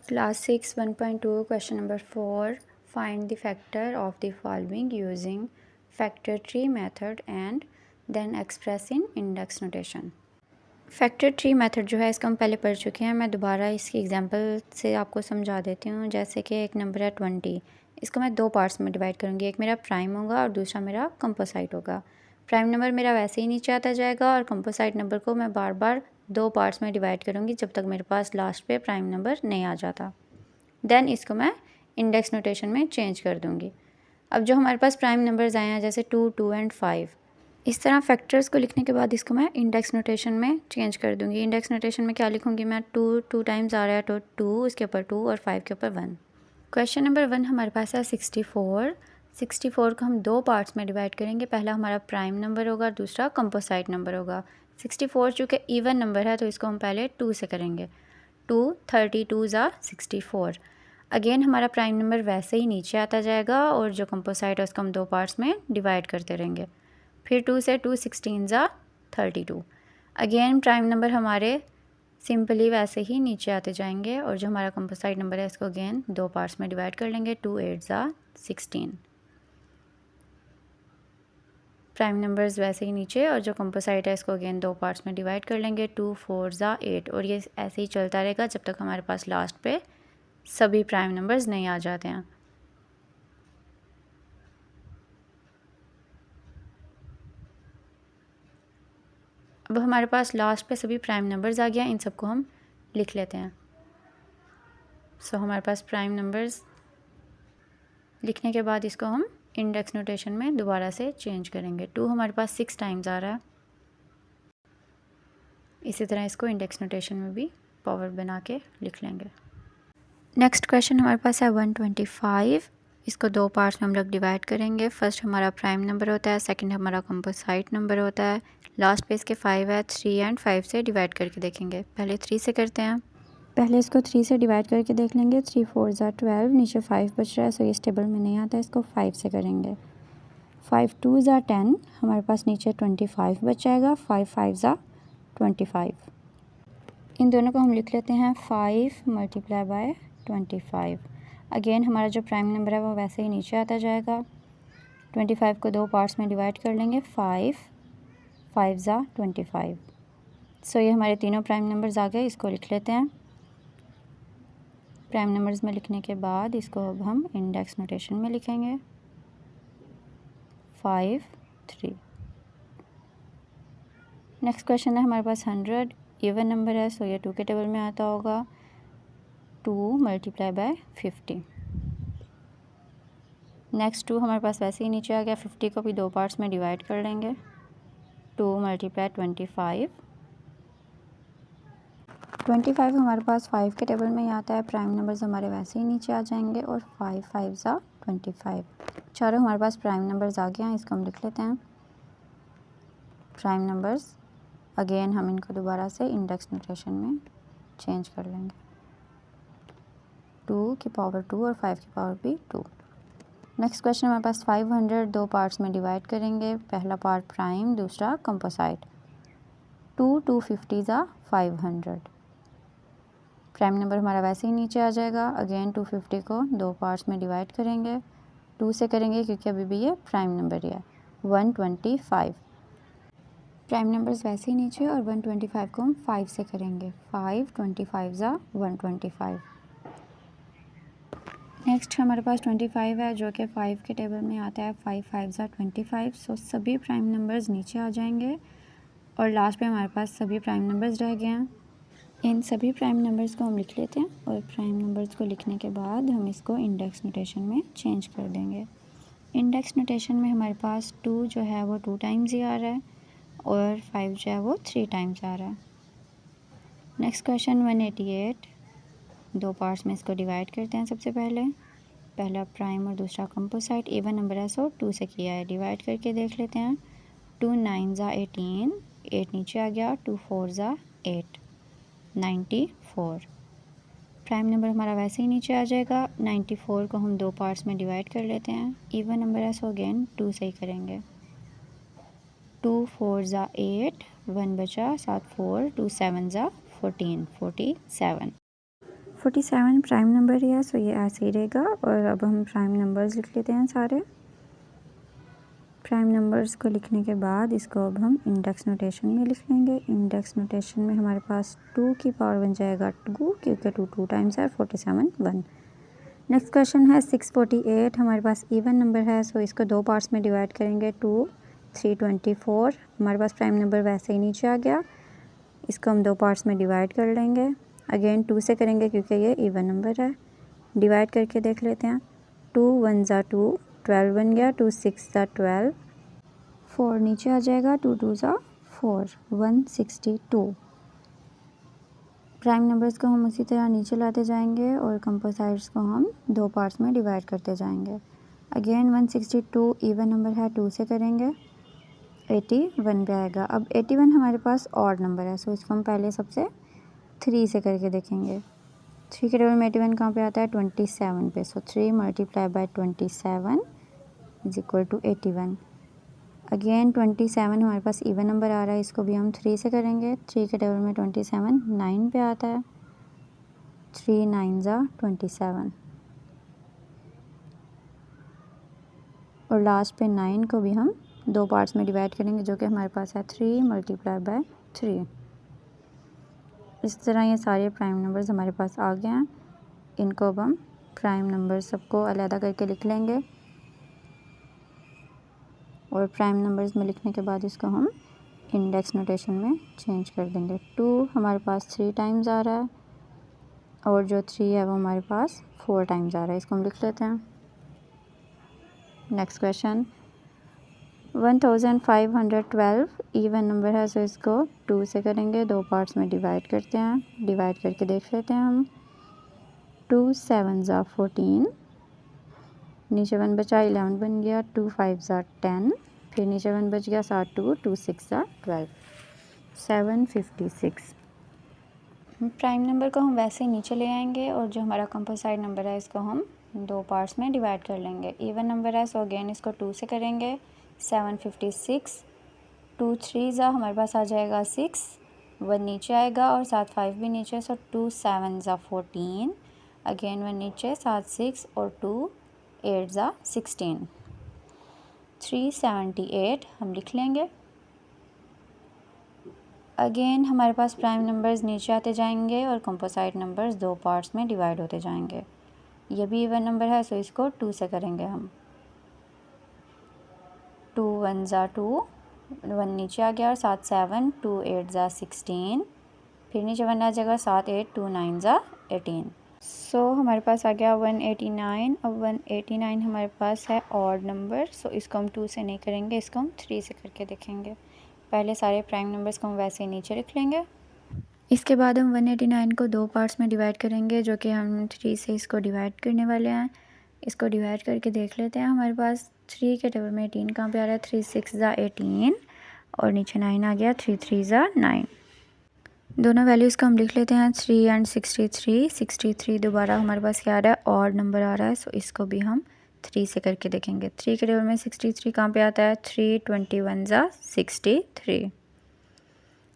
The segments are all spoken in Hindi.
Class 6 1.2 question number 4. Find the factor of the following using factor tree method and then express in index notation. Factor tree method जो है इसका हम पहले पढ़ चुके हैं। मैं दोबारा इसकी एग्जांपल से आपको समझा देती हूँ। जैसे कि एक नंबर है 20, इसको मैं दो पार्ट्स में डिवाइड करूँगी। एक मेरा प्राइम होगा और दूसरा मेरा कंपोसाइट होगा। प्राइम नंबर मेरा वैसे ही नीचे आता जाएगा और कंपोसाइट नंबर को मैं बार बार दो पार्ट्स में डिवाइड करूँगी जब तक मेरे पास लास्ट पे प्राइम नंबर नहीं आ जाता। देन इसको मैं इंडेक्स नोटेशन में चेंज कर दूँगी। अब जो हमारे पास प्राइम नंबर्स आए हैं जैसे 2, 2 एंड 5, इस तरह फैक्टर्स को लिखने के बाद इसको मैं इंडेक्स नोटेशन में चेंज कर दूँगी। इंडेक्स नोटेशन में क्या लिखूँगी मैं, 2 टाइम्स आ रहा है तो 2, उसके ऊपर 2 और 5 के ऊपर 1। क्वेश्चन नंबर 1 हमारे पास है 64। 64 को हम दो पार्ट्स में डिवाइड करेंगे। पहला हमारा प्राइम नंबर होगा, दूसरा कंपोसाइट नंबर होगा। 64 चूँकि इवन नंबर है तो इसको हम पहले 2 से करेंगे। 2 32 ज़ा 64। अगेन हमारा प्राइम नंबर वैसे ही नीचे आता जाएगा और जो कंपोसाइट है उसको हम दो पार्ट्स में डिवाइड करते रहेंगे। फिर 2 से 2 16 ज़ा 32। अगेन प्राइम नंबर हमारे सिंपली वैसे ही नीचे आते जाएंगे और जो हमारा कंपोसाइट नंबर है इसको अगेन दो पार्ट्स में डिवाइड कर लेंगे। 2 8 ज़ा 16। प्राइम नंबर्स वैसे ही नीचे और जो कंपोसाइट है इसको अगेन दो पार्ट्स में डिवाइड कर लेंगे। 2 4 ज़ा 8 और ये ऐसे ही चलता रहेगा जब तक हमारे पास लास्ट पे सभी प्राइम नंबर्स नहीं आ जाते हैं। अब हमारे पास लास्ट पे सभी प्राइम नंबर्स आ गया, इन सबको हम लिख लेते हैं। सो हमारे पास प्राइम नंबर्स लिखने के बाद इसको हम इंडेक्स नोटेशन में दोबारा से चेंज करेंगे। 2 हमारे पास 6 टाइम्स आ रहा है। इसी तरह इसको इंडेक्स नोटेशन में भी पावर बना के लिख लेंगे। नेक्स्ट क्वेश्चन हमारे पास है 125। इसको दो पार्ट्स में हम लोग डिवाइड करेंगे। फर्स्ट हमारा प्राइम नंबर होता है, सेकंड हमारा कंपोसाइट नंबर होता है। लास्ट पे इसके 5 है। 3 एंड 5 से डिवाइड करके देखेंगे। पहले 3 से करते हैं। पहले इसको 3 से डिवाइड करके देख लेंगे। 3 4 ज़ा 12, नीचे 5 बच रहा है सो ये इस टेबल में नहीं आता, इसको 5 से करेंगे। 5 2 ज़ा 10, हमारे पास नीचे 25 बच जाएगा। 5 5 ज़ा 25। इन दोनों को हम लिख लेते हैं 5 मल्टीप्लाई बाय 25। अगेन हमारा जो प्राइम नंबर है वो वैसे ही नीचे आता जाएगा। 25 को दो पार्ट्स में डिवाइड कर लेंगे। 5 5 ज़ा 25। सो ये हमारे तीनों प्राइम नंबर्स आ गए। इसको लिख लेते हैं। प्राइम नंबर्स में लिखने के बाद इसको अब हम इंडेक्स नोटेशन में लिखेंगे। 5 3। नेक्स्ट क्वेश्चन है हमारे पास 100। इवन नंबर है सो ये 2 के टेबल में आता होगा। 2 मल्टीप्लाई बाय 50। नेक्स्ट 2 हमारे पास वैसे ही नीचे आ गया। 50 को भी दो पार्ट्स में डिवाइड कर लेंगे। 2 मल्टीप्लाई 25। 25 हमारे पास 5 के टेबल में ही आता है। प्राइम नंबर्स हमारे वैसे ही नीचे आ जाएंगे और 5 5 ज़ा 25। चारों हमारे पास प्राइम नंबर्स आ गए हैं। इसको हम लिख लेते हैं। प्राइम नंबर्स अगेन हम इनको दोबारा से इंडेक्स नोटेशन में चेंज कर लेंगे। 2 की पावर 2 और 5 की पावर भी 2। नेक्स्ट क्वेश्चन हमारे पास 500 दो पार्ट्स में डिवाइड करेंगे। पहला पार्ट प्राइम, दूसरा कंपोसाइट। 2 250 ज़ा 500। प्राइम नंबर हमारा वैसे ही नीचे आ जाएगा। अगेन 250 को दो पार्ट्स में डिवाइड करेंगे। 2 से करेंगे क्योंकि अभी भी ये प्राइम नंबर ही है। 125। प्राइम नंबर्स वैसे ही नीचे और 125 को हम 5 से करेंगे। 5 25 ज़ा 125। नेक्स्ट हमारे पास 25 है जो कि 5 के टेबल में आता है। 5 5 ज़ा 25। सो सभी प्राइम नंबर्स नीचे आ जाएंगे और लास्ट पे हमारे पास सभी प्राइम नंबर्स रह गए हैं। इन सभी प्राइम नंबर्स को हम लिख लेते हैं और प्राइम नंबर्स को लिखने के बाद हम इसको इंडेक्स नोटेशन में चेंज कर देंगे। इंडेक्स नोटेशन में हमारे पास 2 जो है वो 2 टाइम्स ही आ रहा है और 5 जो है वो 3 टाइम्स आ रहा है। Next question 188। दो पार्ट्स में इसको डिवाइड करते हैं। सबसे पहला प्राइम और दूसरा कंपोसाइट। इवन नंबर है सो 2 से किया है। डिवाइड करके देख लेते हैं। 2 9 ज़ा 18, 8 नीचे आ गया। 2 4 ज़ा 8 94। प्राइम नंबर हमारा वैसे ही नीचे आ जाएगा। 94 को हम दो पार्ट्स में डिवाइड कर लेते हैं। इवन नंबर है सो अगेन 2 से ही करेंगे। 2 4 ज़ा 8, 1 बचा, 7 4, 2 7 ज़ा 14 47। 47 प्राइम नंबर है, सो ये ऐसे ही रहेगा। और अब हम प्राइम नंबर्स लिख लेते हैं सारे। प्राइम नंबर्स को लिखने के बाद इसको अब हम इंडेक्स नोटेशन में लिख लेंगे। इंडेक्स नोटेशन में हमारे पास 2 की पावर बन जाएगा 2, क्योंकि 2 टाइम्स है 47 1। नेक्स्ट क्वेश्चन है 648। हमारे पास इवन नंबर है, सो इसको 2 पार्ट्स में डिवाइड करेंगे। 2 324। हमारे पास प्राइम नंबर वैसे ही नीचे आ गया, इसको हम 2 पार्ट्स में डिवाइड कर लेंगे। अगेन 2 से करेंगे क्योंकि ये इवन नंबर है। डिवाइड करके देख लेते हैं। 2 1 ज़ा 2, 12 बन गया। 2 6 ज़ा 12, 4 नीचे आ जाएगा। 2 2 ज़ा 4, 162। प्राइम नंबर्स को हम उसी तरह नीचे लाते जाएंगे और कंपोजिट्स को हम 2 पार्ट्स में डिवाइड करते जाएंगे। अगेन 162 इवन नंबर है, 2 से करेंगे 81 पे आएगा। अब 81 हमारे पास ऑड नंबर है, सो इसको हम पहले सबसे 3 से करके देखेंगे। 3 के टेबल में 81 कहाँ पे आता है? 27 पे। So 3 multiply by 27 is equal to 81। Again 27 हमारे पास इवन नंबर आ रहा है, इसको भी हम 3 से करेंगे। 3 के टेबल में 27 9 पे आता है। 3 9 ज़ा 27। और लास्ट पे 9 को भी हम 2 पार्ट्स में डिवाइड करेंगे, जो कि हमारे पास है 3 मल्टीप्लाई बाय 3। इस तरह ये सारे प्राइम नंबर्स हमारे पास आ गए हैं। इनको अब हम प्राइम नंबर सबको अलग करके लिख लेंगे और प्राइम नंबर्स में लिखने के बाद इसको हम इंडेक्स नोटेशन में चेंज कर देंगे। 2 हमारे पास 3 टाइम्स आ रहा है और जो 3 है वो हमारे पास 4 टाइम्स आ रहा है। इसको हम लिख लेते हैं। नेक्स्ट क्वेश्चन 1512 इवन नंबर है, सो इसको 2 से करेंगे। 2 पार्ट्स में डिवाइड करते हैं। डिवाइड करके देख लेते हैं हम। 2 7 ज़ा 14, नीचे 1 बचा 11 बन गया। 2 5 ज़ा 10, फिर नीचे 1 बच गया 7 2, 2 6 ज़ा 12, 756। प्राइम नंबर को हम वैसे ही नीचे ले आएंगे और जो हमारा कंपोजिट नंबर है इसको हम 2 पार्ट्स में डिवाइड कर लेंगे। इवन नंबर है, सो अगेन इसको 2 से करेंगे। 756। 2 3 ज़ा हमारे पास आ जाएगा 6, 1 नीचे आएगा और 7 5 भी नीचे। सो 2 7 ज़ा 14, अगेन 1 नीचे 7 6 और 2 8 ज़ा 16, 378 हम लिख लेंगे। अगेन हमारे पास प्राइम नंबर्स नीचे आते जाएंगे और कंपोजिट नंबर्स 2 पार्ट्स में डिवाइड होते जाएंगे। ये भी इवन नंबर है, सो इसको 2 से करेंगे हम। 2 1 ज़ा 2, 1 नीचे आ गया और 7 7, 2 8 ज़ा 16, फिर नीचे 1 आ जाएगा 7 8, 2 9 ज़ा 18। सो हमारे पास आ गया 189। अब 189 हमारे पास है ऑड नंबर, सो इसको हम 2 से नहीं करेंगे, इसको हम 3 से करके देखेंगे। पहले सारे प्राइम नंबर्स को हम वैसे ही नीचे लिख लेंगे। इसके बाद हम 189 को 2 पार्ट्स में डिवाइड करेंगे, जो कि हम 3 से इसको डिवाइड करने वाले हैं। इसको डिवाइड करके देख लेते हैं। हमारे पास 3 के टेबल में 18 कहाँ पे आ रहा है? 3 6 ज़ा 18 और नीचे 9 आ गया। 3 3 ज़ा 9। दोनों वैल्यूज़ को हम लिख लेते हैं। 3 एंड 63। 63 दोबारा हमारे पास क्या आ रहा है? ऑड नंबर आ रहा है, सो इसको भी हम 3 से करके देखेंगे। 3 के टेबल में 63 कहाँ पे आता है? 3 21 ज़ा 63।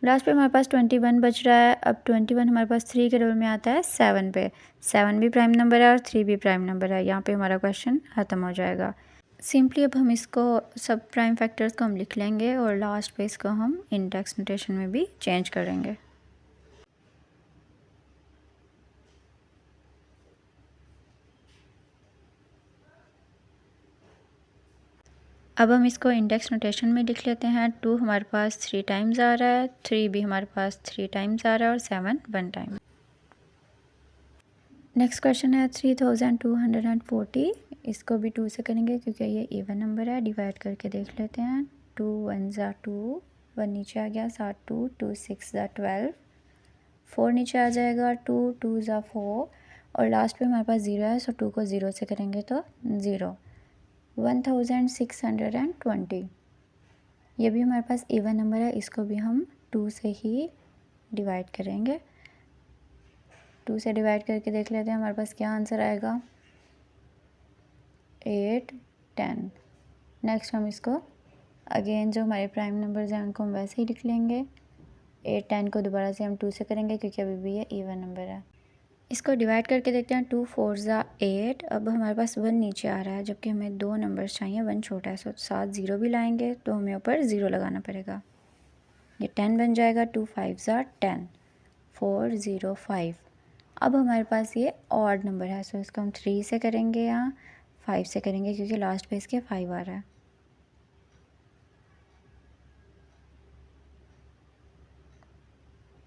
लास्ट पे हमारे पास 21 बच रहा है। अब 21 हमारे पास 3 के टेबल में आता है 7 पे। 7 भी प्राइम नंबर है और 3 भी प्राइम नंबर है। यहाँ पे हमारा क्वेश्चन ख़त्म हो जाएगा। सिंपली अब हम इसको सब प्राइम फैक्टर्स को हम लिख लेंगे और लास्ट पे इसको हम इंडेक्स नोटेशन में भी चेंज करेंगे। अब हम इसको इंडेक्स नोटेशन में लिख लेते हैं। 2 हमारे पास 3 टाइम्स आ रहा है, 3 भी हमारे पास 3 टाइम्स आ रहा है और 7 1 टाइम। नेक्स्ट क्वेश्चन है 3240। इसको भी 2 से करेंगे क्योंकि ये इवन नंबर है। डिवाइड करके देख लेते हैं। 2 1 ज़ा 2, 1 नीचे आ गया। 7 2, 2 6 ज़ा 12, 4 नीचे आ जाएगा। 2 2 ज़ा 4 और लास्ट पे हमारे पास 0 है, सो 2 को 0 से करेंगे तो 0। 1620। ये भी हमारे पास इवन नंबर है, इसको भी हम 2 से ही डिवाइड करेंगे। 2 से डिवाइड करके देख लेते हैं हमारे पास क्या आंसर आएगा। 8 10। नेक्स्ट हम इसको अगेन जो हमारे प्राइम नंबर्स हैं उनको हम वैसे ही लिख लेंगे। 8 10 को दोबारा से हम 2 से करेंगे क्योंकि अभी भी ये इवन नंबर है। इसको डिवाइड करके देखते हैं। 2 4 ज़ा 8। अब हमारे पास 1 नीचे आ रहा है, जबकि हमें 2 नंबर्स चाहिए। 1 छोटा है, सो साथ 0 भी लाएंगे तो हमें ऊपर 0 लगाना पड़ेगा। ये 10 बन जाएगा। 2 5 ज़ा 10, 4 0 5। अब हमारे पास ये ऑड नंबर है, सो इसको हम 3 से करेंगे या 5 से करेंगे, क्योंकि लास्ट पे इसके 5 आ रहा है।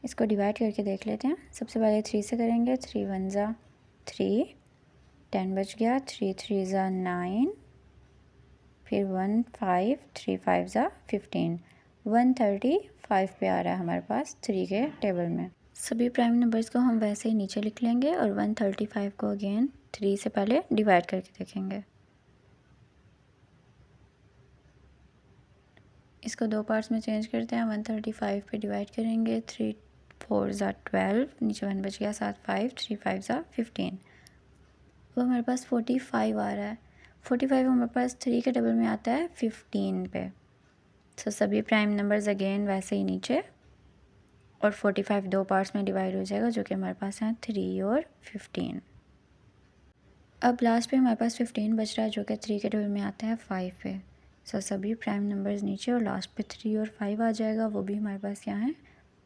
इसको डिवाइड करके देख लेते हैं। सबसे पहले 3 से करेंगे। 3 1 ज़ा 3, 10 बच गया। 3 3 ज़ा 9, फिर 1 5, 3 5 ज़ा 15। 135 पे आ रहा है हमारे पास 3 के टेबल में। सभी प्राइम नंबर्स को हम वैसे ही नीचे लिख लेंगे और 135 को अगेन 3 से पहले डिवाइड करके देखेंगे। इसको दो पार्ट्स में चेंज करते हैं। 135 पे डिवाइड करेंगे। 3 4 ज़ा 12, नीचे 1 बच गया। 7 5, 3 5 ज़ा 15। वो हमारे पास 45 आ रहा है। 45 हमारे पास 3 के टेबल में आता है 15 पे। सो सभी प्राइम नंबर्स अगेन वैसे ही नीचे, और 45 दो पार्ट्स में डिवाइड हो जाएगा, जो कि हमारे पास हैं 3 और 15। अब लास्ट पे हमारे पास 15 बच रहा है, जो कि 3 के टेबल में आता है 5 पे। सो सभी प्राइम नंबर्स नीचे, और लास्ट पे 3 और 5 आ जाएगा। वो भी हमारे पास क्या हैं,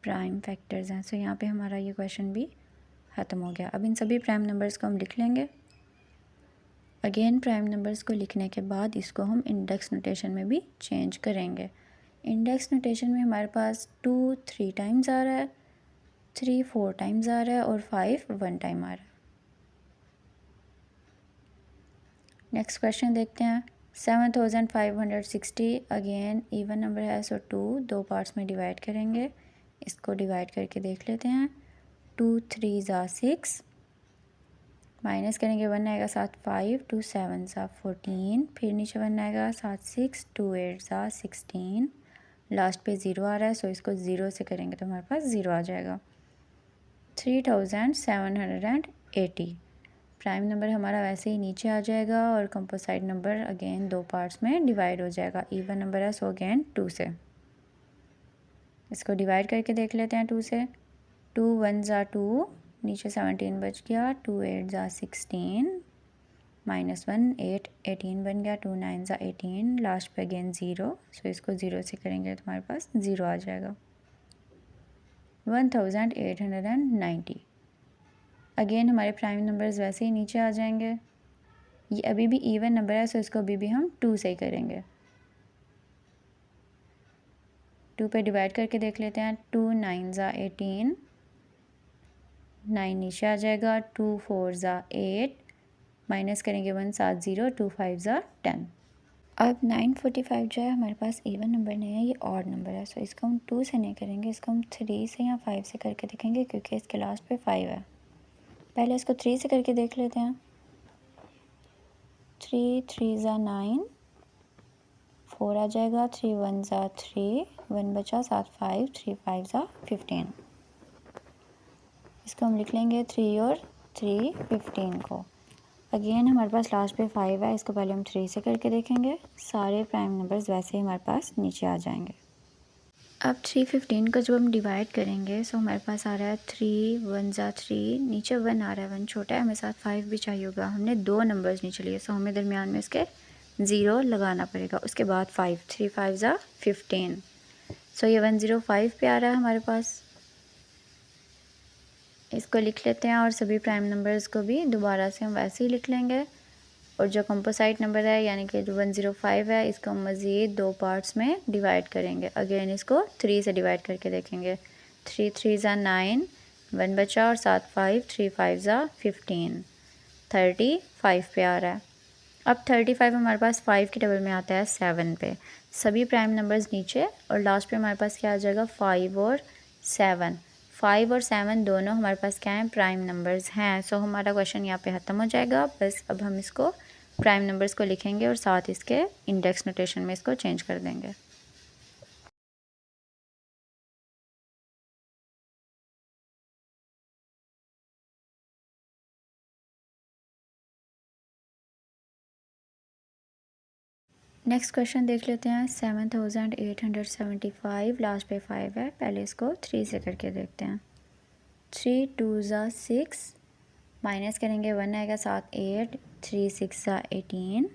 प्राइम फैक्टर्स हैं। सो यहाँ पे हमारा ये क्वेश्चन भी ख़त्म हो गया। अब इन सभी प्राइम नंबर्स को हम लिख लेंगे। अगेन प्राइम नंबर्स को लिखने के बाद इसको हम इंडेक्स नोटेशन में भी चेंज करेंगे। इंडेक्स नोटेशन में हमारे पास 2 3 टाइम्स आ रहा है, 3 4 टाइम्स आ रहा है, और 5 1 टाइम आ रहा है। नेक्स्ट क्वेश्चन देखते हैं। 7560 अगेन इवन नंबर है, सो 2 दो पार्ट्स में डिवाइड करेंगे। इसको डिवाइड करके देख लेते हैं। 2 3 ज़ा 6, माइनस करेंगे 1 आएगा। 7 5, 2 7 ज़ा 14, फिर नीचे 1 आएगा। 7 6, 2 8 ज़ा 16। लास्ट पे 0 आ रहा है, सो इसको 0 से करेंगे तो हमारे पास 0 आ जाएगा। 3780 प्राइम नंबर हमारा वैसे ही नीचे आ जाएगा, और कंपोजिट नंबर अगेन दो पार्ट्स में डिवाइड हो जाएगा। इवन नंबर है, सो अगेन 2 से। इसको डिवाइड करके देख लेते हैं 2 से। 2 1 ज़ा 2, नीचे 17 बच गया। 2 8 ज़ा 16, माइनस 1 8 18 बन गया। 2 9 ज़ा 18, लास्ट पे अगेन 0, सो इसको 0 से करेंगे तो हमारे पास 0 आ जाएगा। 1890 अगेन हमारे प्राइम नंबर्स वैसे ही नीचे आ जाएंगे। ये अभी भी इवन नंबर है, सो इसको अभी भी हम 2 से ही करेंगे। 2 पे डिवाइड करके देख लेते हैं। 2 9 ज़ा 18, 9 नीचे आ जाएगा। 2 4 ज़ा 8, माइनस करेंगे 1 7 0, 2 5 ज़ा 10। अब 945 जो है हमारे पास इवन नंबर नहीं है, ये ऑड नंबर है। सो इसको हम 2 से नहीं करेंगे, इसको हम 3 से या 5 से करके देखेंगे, क्योंकि इसके लास्ट पे 5 है। पहले इसको 3 से करके देख लेते हैं। 3 3 ज़ा 9, 4 आ जाएगा। 3 1 ज़ा 3, 1 बचा। 7 5, 3 5 ज़ा 15। इसको हम लिख लेंगे 3 और 3 15 को। अगेन हमारे पास लास्ट पे 5 है, इसको पहले हम 3 से करके देखेंगे। सारे प्राइम नंबर्स वैसे ही हमारे पास नीचे आ जाएंगे। अब 3 15 को जब हम डिवाइड करेंगे, सो हमारे पास आ रहा है 3 1 ज़ा 3, नीचे 1 आ रहा है। 1 छोटा है, हमें साथ 5 भी चाहिए होगा। हमने दो नंबर्स नीचे लिए, सो हमें दरमियान में इसके 0 लगाना पड़ेगा। उसके बाद 5, 3 5 ज़ा 15, सो ये 105 पे आ रहा है हमारे पास। इसको लिख लेते हैं, और सभी प्राइम नंबर्स को भी दोबारा से हम वैसे ही लिख लेंगे। और जो कंपोजिट नंबर है, यानी कि जो 105 है, इसको हम मज़ीद दो पार्ट्स में डिवाइड करेंगे। अगेन इसको 3 से डिवाइड करके देखेंगे। 3 3 ज़ा 9, 1 बचा, और 7 5, 3 5 ज़ा 15, 35 पे आ रहा है। अब 35 हमारे पास 5 के टेबल में आता है 7 पे। सभी प्राइम नंबर्स नीचे, और लास्ट पे हमारे पास क्या आ जाएगा, 5 और 7। 5 और 7 दोनों हमारे पास क्या हैं, प्राइम नंबर्स हैं। सो हमारा क्वेश्चन यहाँ पे ख़त्म हो जाएगा। बस अब हम इसको प्राइम नंबर्स को लिखेंगे, और साथ इसके इंडेक्स नोटेशन में इसको चेंज कर देंगे। नेक्स्ट क्वेश्चन देख लेते हैं। 7875, लास्ट पे 5 है। पहले इसको 3 से करके देखते हैं। 3 2 ज़ा 6, माइनस करेंगे 1 आएगा साथ 8, 3 6 ज़ा 18,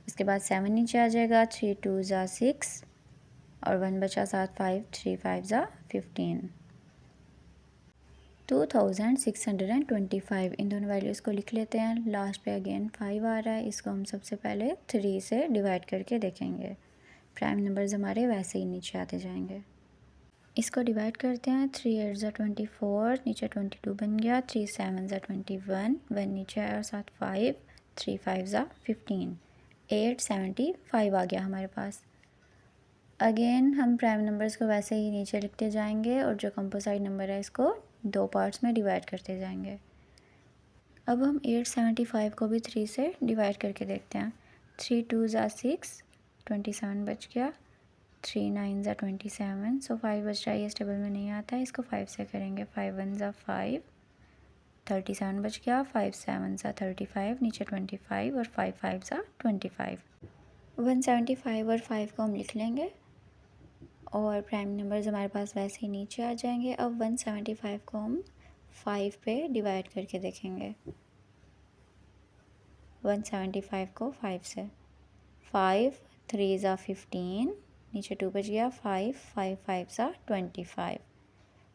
उसके बाद 7 नीचे आ जाएगा, 3 2 ज़ा 6 और 1 बचा साथ 5, 3 5 ज़ा 15, 2625। इन दोनों वैल्यूज़ को लिख लेते हैं। लास्ट पे अगेन 5 आ रहा है, इसको हम सबसे पहले 3 से डिवाइड करके देखेंगे। प्राइम नंबर्स हमारे वैसे ही नीचे आते जाएंगे। इसको डिवाइड करते हैं। 3 8 ज़ा 24, नीचे 22 बन गया, 3 7 ज़ा 21, 1 नीचे आया और साथ 5, 3 5 ज़ा 15, 875 आ गया हमारे पास। अगेन हम प्राइम नंबर्स को वैसे ही नीचे लिखते जाएंगे और जो कंपोजिट नंबर है इसको 2 पार्ट्स में डिवाइड करते जाएंगे। अब हम 875 को भी 3 से डिवाइड करके देखते हैं। 3 2 ज़ा 6, 27 बच गया, 3 9 ज़ा 27, सो 5 बच रहा है, ये इस टेबल में नहीं आता है, इसको 5 से करेंगे। 5 1 ज़ा 5, 37 बच गया, 5 7 ज़ा 35, नीचे 25 और 5 5 ज़ा 25। 175 और 5 को हम लिख लेंगे और प्राइम नंबर्स हमारे पास वैसे ही नीचे आ जाएंगे। अब 175 को हम 5 पे डिवाइड करके देखेंगे। 175 को 5 से, 5 3 ज़ा 15, नीचे 2 बच गया, 5 5 5 ज़ा 25।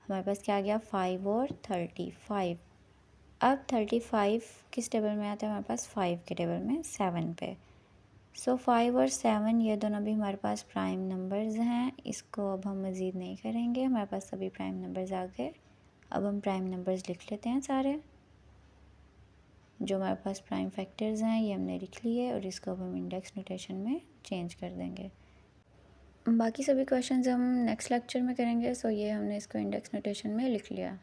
हमारे पास क्या आ गया, 5 और 35। अब 35 किस टेबल में आता है हमारे पास, 5 के टेबल में, 7 पे। सो 5 और 7 ये दोनों भी हमारे पास प्राइम नंबर्स हैं। इसको अब हम मज़ीद नहीं करेंगे, हमारे पास सभी प्राइम नंबर्स आ गए। अब हम प्राइम नंबर्स लिख लेते हैं सारे जो हमारे पास प्राइम फैक्टर्स हैं, ये हमने लिख लिए और इसको अब हम इंडेक्स नोटेशन में चेंज कर देंगे। बाकी सभी क्वेश्चंस हम नेक्स्ट लेक्चर में करेंगे। सो ये हमने इसको इंडेक्स नोटेशन में लिख लिया।